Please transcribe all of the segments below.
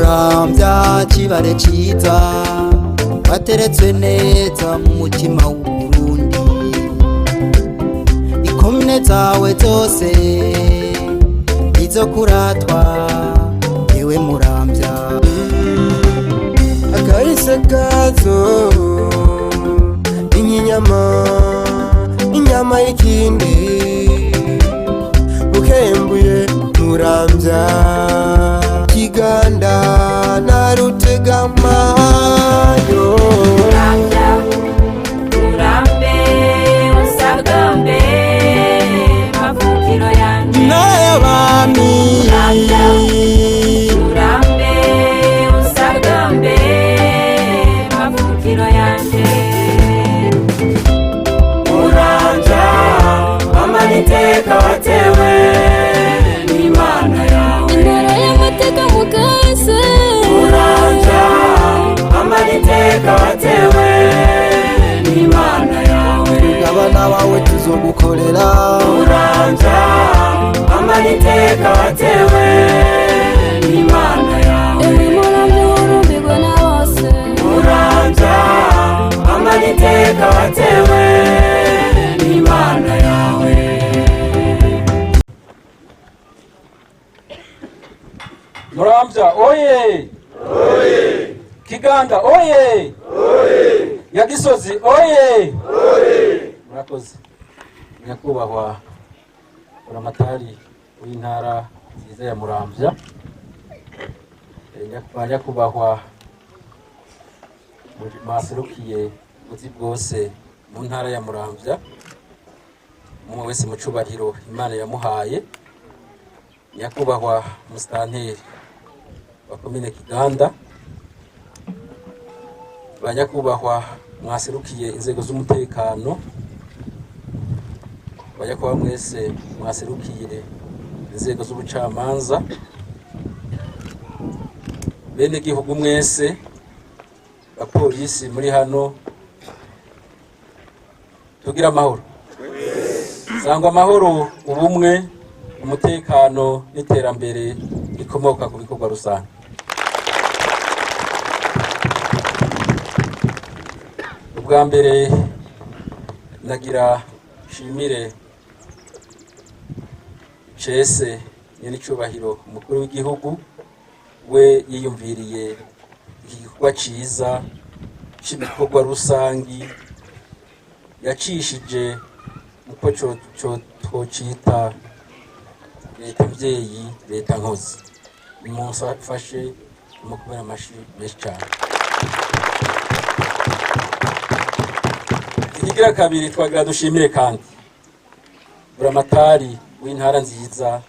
Muramvya kibare ciza bateretswe neza mu mutima w'Uburundi. Ikomine zawe zose izo kuratwa yewe Muramvya. Akarise kazo inyama y'ikindi bukembuye Muramvya. Kiganda na Rutegamayo Murambe usagambe mavukiro yanje n'ay'abami. Murambe usagambe mavukiro yanje. Muramvya amaniteka watewe n'Imana yawe. Intara y'amateka mukase. Muramvya amaniteka watewe n'Imana yawe. Abana bawe tuzogukorera. Muramvya amaniteka watewe n'Imana yawe. Muramvya urumbirwa na bose. Muramvya amaniteka watewe n'Imana yawe. Muramvya oye! Oye! Kiganda oye! Oye! Nyagisozi oye! Oye! Murakoze. Nyakubahwa Buramatari w'intara nziza ya Muramvya. Nyakubahwa mwaserukiye ubuzi bwose mu ntara ya Muramvya. Umwe wese mu cubahiro Imana yamuhaye. Nyakubahwa Musitanteri wa komine Kiganda, banyakubahwa mwaserukiye inzego z'umutekano, banyakubahwa mwese mwaserukiye inzego z'ubucamanza, bene gihugu mwese, abapolisi muri hano, tugira amahoro. Sangwa amahoro, ubumwe, umutekano n'iterambere rikomoka ku bikorwa rusange. Ubwa mbere nagira shimire Cese nyenicubahiro umukuru w'igihugu, we yiyumviriye igikorwa ciza c'ibikorwa rusangi yacishije uko twocita leta mvyeyi, leta nkozi. Nimumfashe mukubera amashi menshi cyane. Ikigira kabiri twagira dushimire kandi Buramatari w'intara nziza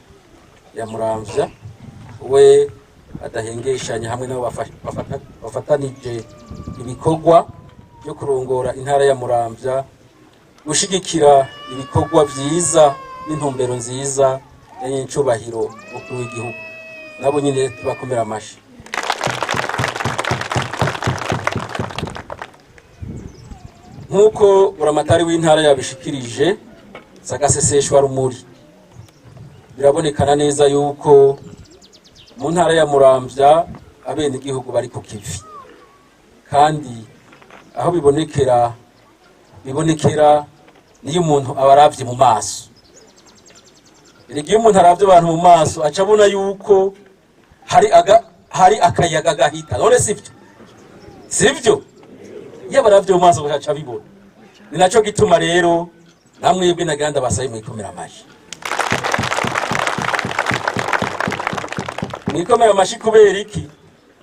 ya Muramvya, we adahengeshanya hamwe nabo bafatanije ibikorwa byo kurongora intara ya Muramvya, gushigikira ibikorwa vyiza n'intumbero nziza y'icubahiro mukuru w'igihugu. Nabo nyine tubakomera amashi. Nkuko Buramatari w'intara yabishikirije, sagaseseshwa rumuri, birabonekana neza yuko mu ntara ya Muramvya abene igihugu bari ku kivi, kandi aho bibonekera niyo umuntu abaravye mu maso. Iyo umuntu aravye abantu mu maso aca abona yuko hari akayaga gahita. None sivyo iyo abaravye mu maso baca bibona. Ni naco gituma rero namwebwe naganda basaye mwikomera amashi. Mwikomera amashi kubera iki?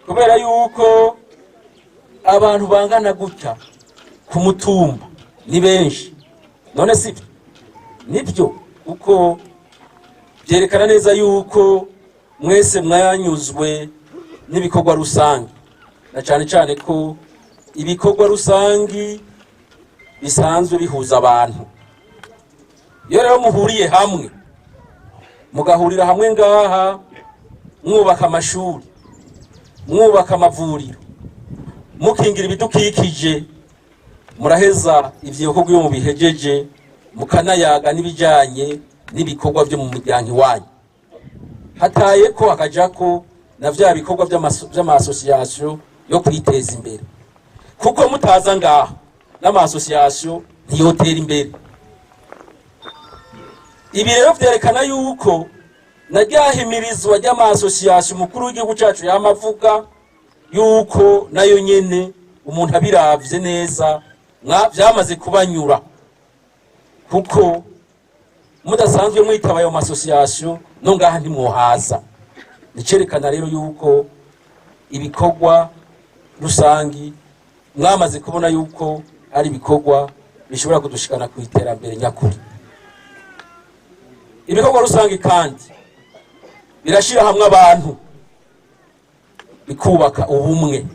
Kubera yuko abantu bangana gutya ku mutumba ni benshi. None sivyo? Nibyo uko byerekana neza yuko mwese mwanyuzwe n'ibikorwa rusangi, na cyane ko ibikorwa rusangi bisanzwe bihuza abantu. Iyo rero muhuriye hamwe, mugahurira hamwe ngaha, mwubaka amashuri, mwubaka amavuriro, mukingira ibidukikije, muraheza ivyo bikorwa iyo mubihejeje mukanayaga n'ibijanye n'ibikorwa byo mu muryango wanyu. Hataye ko akajako na vya bikorwa vy'amasosiyasiyo yo kwiteza imbere, kuko mutaza ngaha n'amasosiyasiyo ntiyotera imbere. Ibi rero vyerekana yuko na ryahimirizwa ry'amasosiyasiyo umukuru w'igihugu cacu yamavuga yuko nayo nyene umuntu abiravye neza vyamaze kubanyura, kuko mudasanzwe mwitaba ayo masosiyasiyo no ngaha ntimwohaza. Nicerekana rero yuko ibikorwa rusangi mwamaze kubona yuko ari ibikorwa bishobora kudushikana ku iterambere nyakuri. Ibikorwa rusangi kandi birashira hamwe abantu, bikubaka ubumwe.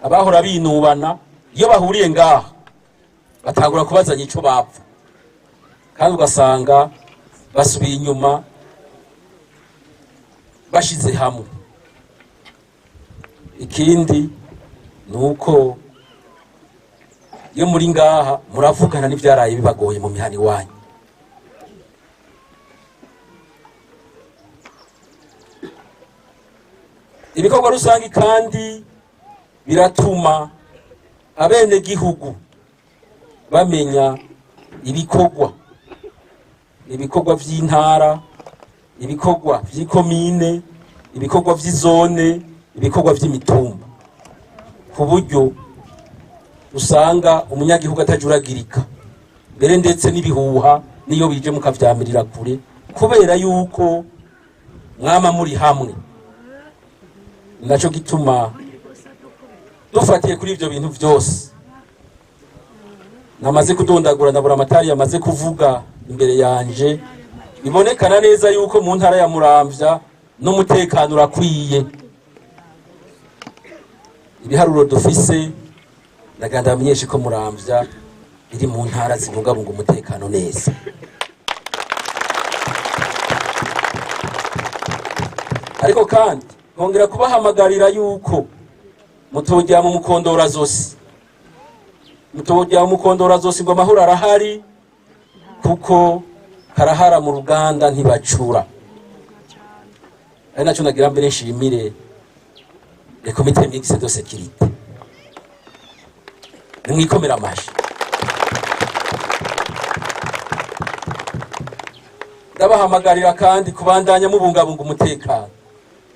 Abahora binubana iyo bahuriye ngaha batangura kubazanya ico bapfa, kandi ugasanga basubiye inyuma bashize hamwe. Ikindi nuko iyo muri ngaha muravugana n'ivyaraye bibagoye mu mihani wanyu. Ibikorwa rusangi kandi biratuma abene gihugu bamenya ibikorwa vy'intara, ibikorwa vy'ikomine, ibikorwa vy'izone, ibikorwa vy'imitumba, ku buryo usanga umunyagihugu atajuragirika, mbere ndetse n'ibihuha niyo bije mukavyamirira kure, kubera yuko mwama muri hamwe. Naco gituma dufatiye kuri ivyo bintu vyose namaze kudondagura na buramatari yamaze kuvuga imbere yanje, bibonekana neza yuko mu ntara ya Muramvya n'umutekano urakwiye. Ibiharuro dufise ndaganda bamenyeshe ko Muramvya iri mu ntara zibungabunga umutekano neza. Ariko kandi nkongera kubahamagarira yuko mutojya mu mukondora zose, ngo amahoro arahari, kuko karahara mu ruganda ntibacura. Ari naco nagira mbere nshimire le comité mixte de sécurité, nimwikomera amashi. Ndabahamagarira kandi kubandanya mubungabunga umutekano,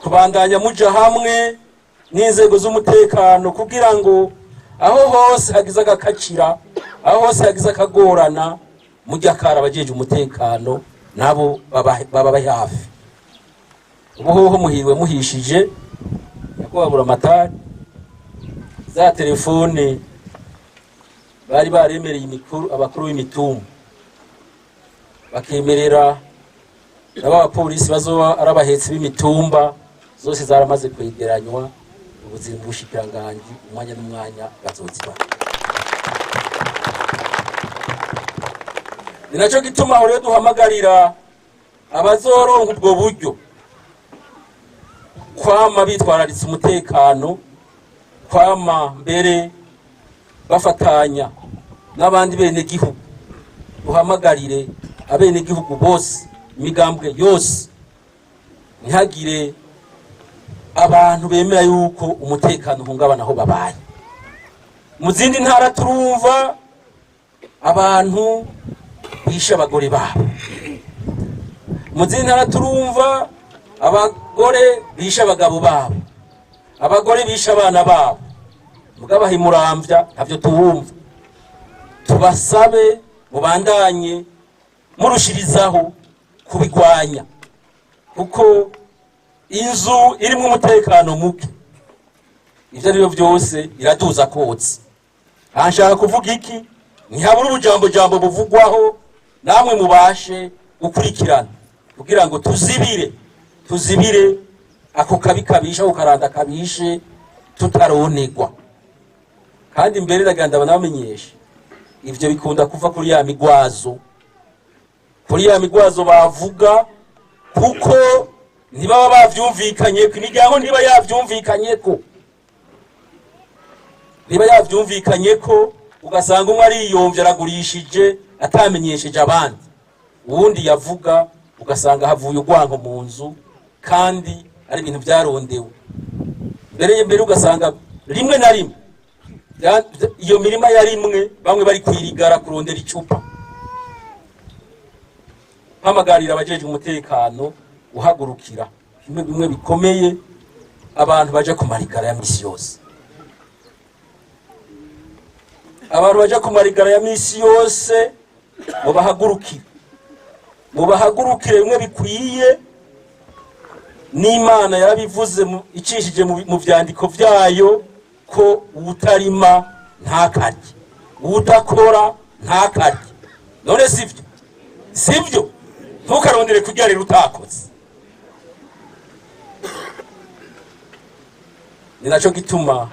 kubandanya muja hamwe n'inzego z'umutekano, kugira ngo aho hose hagize agakacira, aho hose hagize akagorana, mujya kara abajeje umutekano nabo baba hafi. Ubuhoho muhiriwe muhishije nyakubahwa amatari, za telefone bari baremereye abakuru b'imitumba, bakemerera n'abapolisi bazoba arabahetsi b'imitumba, zose zaramaze kwegeranywa. Ubuzima bw'ubushikiranganje umwanya n'umwanya bazoziba. Ni naco gituma aho rero duhamagarira abazoronka ubwo buryo kwama bitwararitse umutekano, kwama mbere bafatanya n'abandi bene gihugu. Duhamagarire abene gihugu bose, imigambwe yose, ntihagire abantu bemera yuko umutekano uhungabana aho babaye. Mu zindi ntara turumva abantu bisha abagore babo, mu zindi ntara turumva abagore bisha abagabo babo, abagore bisha abana babo. Mugabo aho Muramvya ntavyo tuwumva. Tubasabe mubandanye murushirizaho kubigwanya, kuko inzu irimo umutekano muke ivyo rero vyose iraduza kotsi. Anshaka kuvuga iki? Ntihabura ubujambo buvugwaho, namwe mubashe gukurikirana kugira ngo tuzibire ako kabi kabisha, ukaranda kabishe tutaronegwa. Kandi mbere ndaganda banamenyesha ivyo bikunda kuva kuri ya migwazo bavuga, kuko ntibaba bavyumvikanye ko imiryango niba yavyumvikanye ko ugasanga umwe ariyomvye aragurishije atamenyesheje abandi, uwundi yavuga ugasanga havuye urwango mu nzu, kandi ari ibintu byarondewe mbere ugasanga rimwe na rimwe iyo mirima yarimwe bamwe bari kwirigara kurondera icupa. Mpamagarira abajeje umutekano uhagurukira bimwe bikomeye abantu baje kumarigara ya misi yose. Abantu baje kumarigara ya misi yose mubahagurukire bimwe bikwiye n'Imana yarabivuze icishije mu vyandiko vyayo ko utarima ntakarye, udakora ntakarye. None sivyo ntukarondere kurya rero utakoze. Ni naco gituma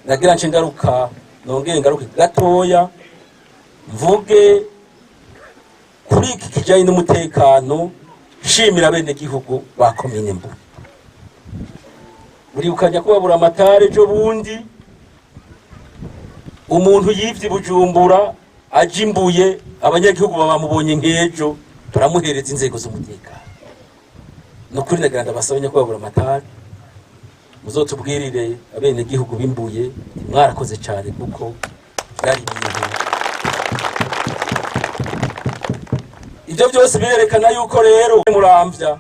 nagira nce ngaruke gatoya mvuge kuri iki kijanye n'umutekano, shimira bene gihugu ba komine Mbuye. Muri ukajya kubabura amatare ejo bundi umuntu yivye Bujumbura aje Imbuye, abanyagihugu babamubonye nk'ejo turamuhereza inzego z'umutekano. Nukuri ndagira ndabasabanya kubabura amatare muzotubwirire abene gihugu b'Imbuye mwarakoze cyane kuko byari ibintu. Ibyo byose birerekana yuko rero muramvya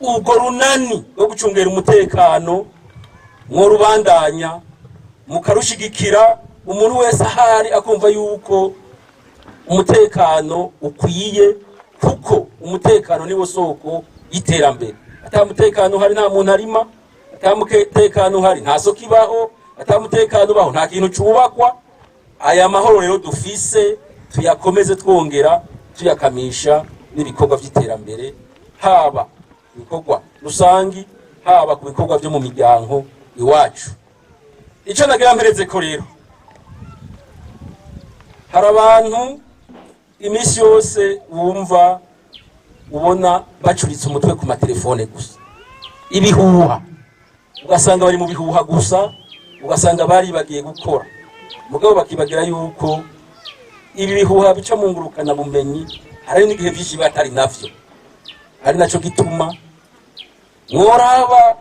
ubwo runani rwo gucungera umutekano mworubandanya mukarushigikira, umuntu wese ahari akumva yuko umutekano ukwiye, kuko umutekano niwo soko y'iterambere. Ata mutekano hari nta muntu arima, ata mutekano hari nta soko ibaho, ata mutekano baho nta kintu cubakwa. Aya mahoro rero dufise tuyakomeze twongera tuyakamisha n'ibikorwa by'iterambere, haba ibikorwa rusangi, haba ku bikorwa byo mu miryango iwacu. Ico nagira mpereze ko rero hari abantu imisi yose wumva ubona bacuritse umutwe ku matelefone gusa, ibihuha, ugasanga bari mu bihuha gusa, ugasanga bari bagiye gukora mugabo bakibagira yuko ibi bihuha bica mu ngurukana bumenyi hari n'igihe byinshi batari navyo. Ari naco gituma mworaba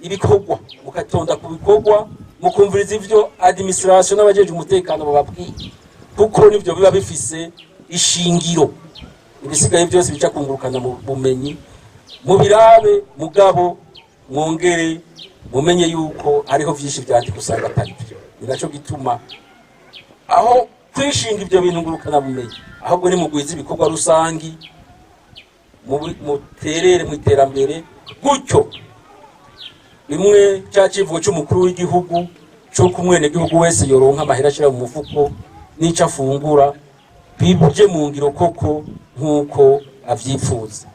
ibikorwa mukatonda ku bikorwa mukumviriza ivyo administration n'abajeje umutekano bababwiye, kuko nivyo biba bifise ishingiro. Ibisigaye byose bica kungurukana mu bumenyi mubirabe, mugabo mwongere mumenye yuko hariho vyinshi byandika usanga atari byo. Ni naco gituma aho kwishinga ibyo bintu ngurukana bumenyi, ahubwo ni mugwiza ibikorwa rusangi, muterere mu iterambere. Gutyo bimwe cyacivugo cy'umukuru w'igihugu cyo kumwene gihugu wese yoronka amahera ashira mu mufuko n'ico afungura, bibuje mu ngiro koko nkuko avyifuza.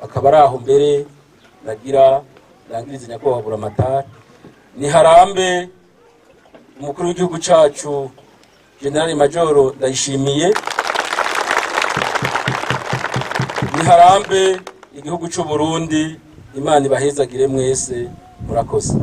Akaba araho mbere nagira ndangirize nyakubahwa amatari ni harambe umukuru w'igihugu cacu General Major Ndayishimiye, ni harambe igihugu cy'u Burundi. Imana ibahezagire mwese, murakoze.